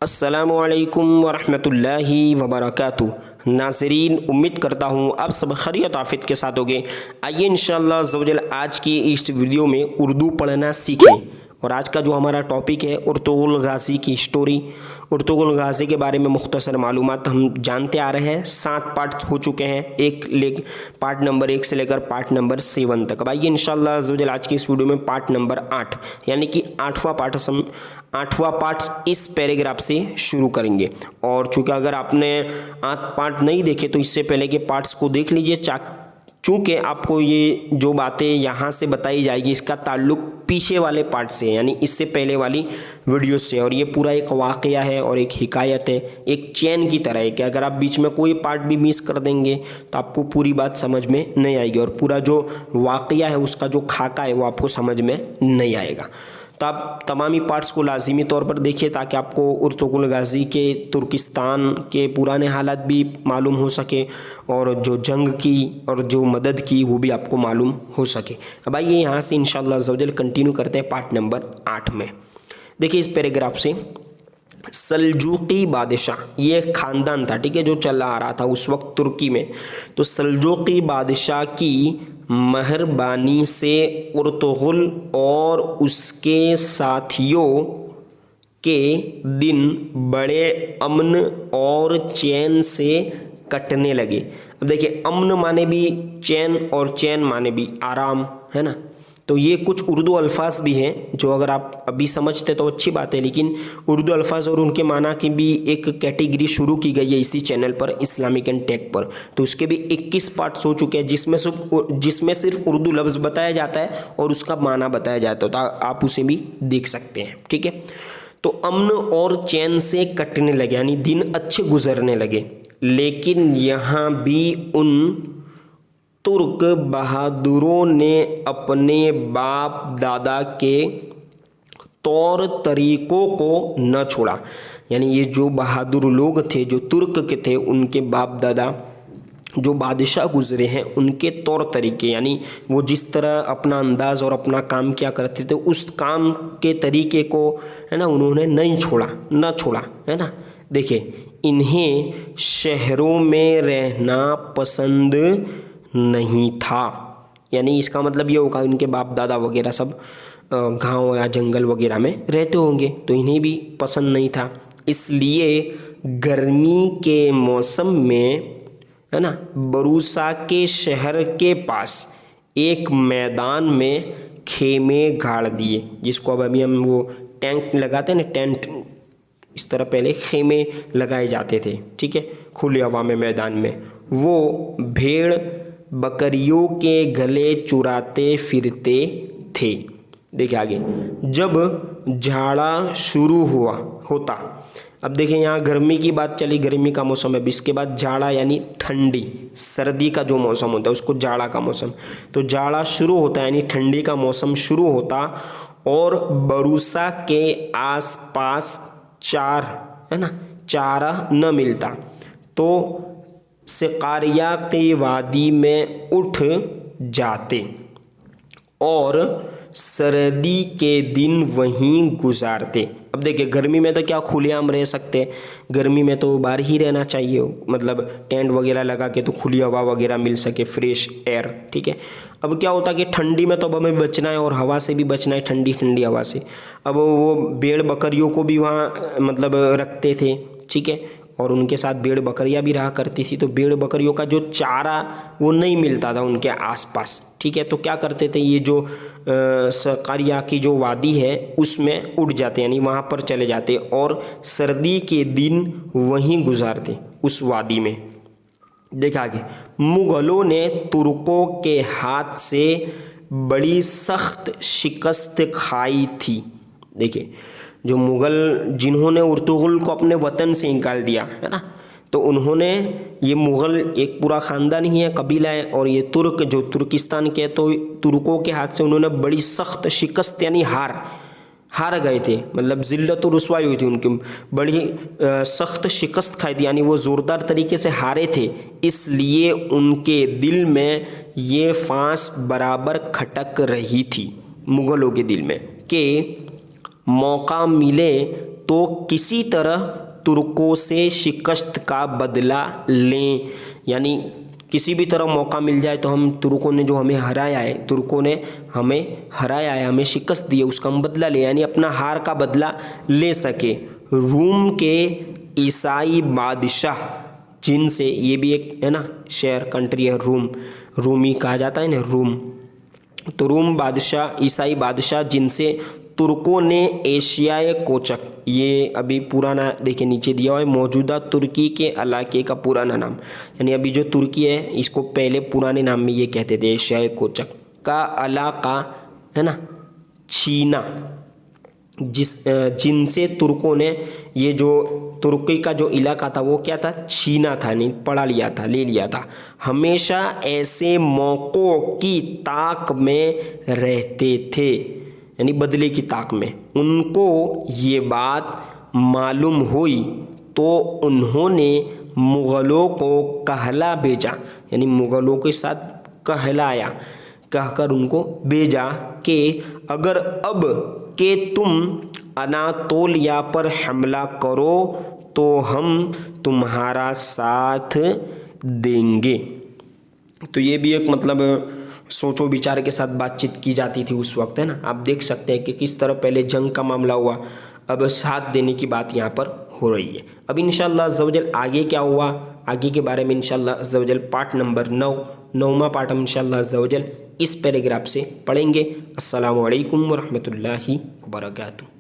अस्सलामुअलैकुम वरहमतुल्लाहि वबरकातुहू। नाज़रीन, उम्मीद करता हूँ आप सब खैरियत आफियत के साथ होंगे। आइए इंशाअल्लाह अज़्ज़वजल आज की इस वीडियो में उर्दू पढ़ना सीखें। और आज का जो हमारा टॉपिक है अर्तुग़रुल गाज़ी की स्टोरी। अर्तुग़रुल गाज़ी के बारे में मुख्तसर मालूमात हम जानते आ रहे हैं। 7 पार्ट हो चुके हैं, पार्ट नंबर 1 से लेकर पार्ट नंबर 7 तक। अब आइए इंशाअल्लाह अज़्ज़वजल आज की इस वीडियो में पार्ट नंबर 8 यानी कि 8वां पार्ट इस पैराग्राफ से शुरू करेंगे। और चूँकि अगर आपने 8 पार्ट नहीं देखे तो इससे पहले के पार्ट्स को देख लीजिए, चूँकि आपको ये जो बातें यहाँ से बताई जाएगी इसका ताल्लुक पीछे वाले पार्ट से यानी इससे पहले वाली वीडियो से। और ये पूरा एक वाक़या है और एक हिकायत है, एक चैन की तरह है कि अगर आप बीच में कोई पार्ट भी मिस कर देंगे तो आपको पूरी बात समझ में नहीं आएगी और पूरा जो वाक़या है उसका जो खाका है वो आपको समझ में नहीं आएगा। तो आप तमामी पार्ट्स को लाजिमी तौर पर देखिए ताकि आपको अर्तुग़रुल गाज़ी के तुर्किस्तान के पुराने हालात भी मालूम हो सके और जो जंग की और जो मदद की वो भी आपको मालूम हो सके। अब आइए यहाँ से इंशाअल्लाह अज़्ज़वजल कंटिन्यू करते हैं पार्ट नंबर 8 में। देखिए इस पैराग्राफ से, सल्जूकी बादशाह, ये एक ख़ानदान था, ठीक है, जो चला आ रहा था उस वक्त तुर्की में। तो सल्जूकी बादशाह की मेहरबानी से अर्तुग़रुल और उसके साथियों के दिन बड़े अमन और चैन से कटने लगे। अब देखिए, अमन माने भी चैन और चैन माने भी आराम, है ना। तो ये कुछ उर्दू अल्फाज भी हैं जो अगर आप अभी समझते तो अच्छी बात है, लेकिन उर्दू अल्फाज और उनके माना की भी एक कैटेगरी शुरू की गई है इसी चैनल पर, इस्लामिक एंड टेक पर। तो उसके भी 21 पार्ट्स हो चुके हैं जिसमें सिर्फ उर्दू लफ्ज़ बताया जाता है और उसका माना बताया जाता है, तो आप उसे भी देख सकते हैं, ठीक है। तो अमन और चैन से कटने लगे यानी दिन अच्छे गुजरने लगे, लेकिन यहाँ भी उन तुर्क बहादुरों ने अपने बाप दादा के तौर तरीक़ों को न छोड़ा। यानी ये जो बहादुर लोग थे, जो तुर्क के थे, उनके बाप दादा जो बादशाह गुजरे हैं उनके तौर तरीके यानी वो जिस तरह अपना अंदाज़ और अपना काम किया करते थे उस काम के तरीके को, है ना, उन्होंने न छोड़ा, है ना। देखिए, इन्हें शहरों में रहना पसंद नहीं था, यानी इसका मतलब ये होगा इनके बाप दादा वगैरह सब गांव या जंगल वगैरह में रहते होंगे तो इन्हें भी पसंद नहीं था। इसलिए गर्मी के मौसम में, है ना, बरूसा के शहर के पास एक मैदान में खेमे गाड़ दिए, जिसको अब अभी हम वो टेंट लगाते हैं ना, टेंट, इस तरह पहले खेमे लगाए जाते थे, ठीक है, खुली हवा में मैदान में। वो भेड़ बकरियों के गले चुराते फिरते थे। देखिए आगे, जब झाड़ा शुरू होता, अब देखिए यहाँ गर्मी की बात चली, गर्मी का मौसम है, इसके बाद जाड़ा यानी ठंडी, सर्दी का जो मौसम होता है उसको जाड़ा का मौसम। तो जाड़ा शुरू होता है यानी ठंडी का मौसम शुरू होता और बरूसा के आसपास चारा न मिलता तो सिकारिया की वादी में उठ जाते और सर्दी के दिन वहीं गुजारते। अब देखिए, गर्मी में तो क्या खुलेआम रह सकते, गर्मी में तो बाहर ही रहना चाहिए, मतलब टेंट वगैरह लगा के तो खुली हवा वगैरह मिल सके, फ्रेश एयर, ठीक है। अब क्या होता कि ठंडी में तो अब हमें बचना है और हवा से भी बचना है, ठंडी ठंडी हवा से। अब वो भेड़ बकरियों को भी वहाँ मतलब रखते थे, ठीक है, और उनके साथ भेड़ बकरियां भी रहा करती थी। तो भेड़ बकरियों का जो चारा वो नहीं मिलता था उनके आसपास, ठीक है। तो क्या करते थे, ये जो सकारिया की जो वादी है उसमें उड़ जाते यानी वहाँ पर चले जाते और सर्दी के दिन वहीं गुजारते उस वादी में। देखा आगे, मुग़लों ने तुर्कों के हाथ से बड़ी सख्त शिकस्त खाई थी। देखिए, जो मुग़ल जिन्होंने अर्तुग़रुल को अपने वतन से निकाल दिया, है ना, तो उन्होंने, ये मुग़ल एक पूरा ख़ानदान ही है, कबीला है, और ये तुर्क जो तुर्किस्तान के, तो तुर्कों के हाथ से उन्होंने बड़ी सख्त शिकस्त यानी हार गए थे, मतलब ज़िल्लत और रुसवाई हुई थी उनकी, बड़ी सख्त शिकस्त खाई थी यानी वो ज़ोरदार तरीके से हारे थे। इसलिए उनके दिल में ये फांस बराबर खटक रही थी, मुग़लों के दिल में, कि मौका मिले तो किसी तरह तुर्कों से शिकस्त का बदला लें। यानी किसी भी तरह मौका मिल जाए तो हम तुर्कों ने जो हमें हराया है, तुर्कों ने हमें हराया है, हमें शिकस्त दी है, उसका हम बदला ले, यानी अपना हार का बदला ले सके। रूम के ईसाई बादशाह जिनसे, ये भी एक है ना शहर कंट्री है, रूमी कहा जाता है ना रूम, तो रूम बादशाह, ईसाई बादशाह जिनसे तुर्कों ने एशियाई कोचक, ये अभी पुराना देखिए नीचे दिया हुआ है, मौजूदा तुर्की के इलाके का पुराना नाम, यानी अभी जो तुर्की है इसको पहले पुराने नाम में ये कहते थे एशियाई कोचक का इलाका है ना छीना, जिनसे तुर्कों ने ये जो तुर्की का जो इलाका था वो क्या था, छीना था, नहीं पढ़ा लिया था, ले लिया था। हमेशा ऐसे मौक़ों की ताक में रहते थे, यानी बदले की ताक में। उनको ये बात मालूम हुई तो उन्होंने मुग़लों को कहला भेजा, यानी मुग़लों के साथ कहलाया, कहकर उनको भेजा कि अगर अब के तुम अनातोलिया पर हमला करो तो हम तुम्हारा साथ देंगे। तो ये भी एक मतलब सोचो विचार के साथ बातचीत की जाती थी उस वक्त, है ना। आप देख सकते हैं कि किस तरह पहले जंग का मामला हुआ, अब साथ देने की बात यहाँ पर हो रही है। अब इंशाअल्लाह अज़्ज़वजल आगे क्या हुआ, आगे के बारे में इंशाअल्लाह अज़्ज़वजल पार्ट नंबर 9वां पार्ट हम इंशाअल्लाह अज़्ज़वजल इस पैराग्राफ से पढ़ेंगे। अस्सलामु अलैकुम व रहमतुल्लाहि व बरकातुहू।